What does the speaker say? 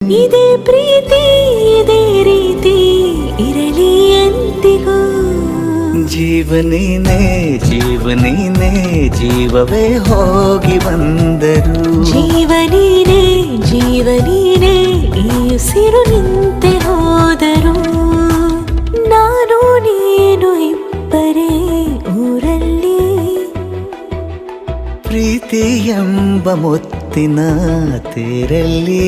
ಇದೇ ಪ್ರೀತಿ ಇದೇ ರೀತಿ ಇರಲಿ ಎಂದಿಗೂ. ಜೀವನೇನೆ ಜೀವನೇನೆ ಜೀವವೇ ಹೋಗಿ ಬಂದರು. ಜೀವನೀನೇ ಜೀವನೀನೇ ಈ ಉಸಿರು ನಿಂತೆ ಹೋದರು. ನಾನು ನೀನು ಇಬ್ಬರೇ ಊರಲ್ಲಿ. ಪ್ರೀತಿ ಎಂಬ ಮುತ್ತಿನ ತೇರಲ್ಲಿ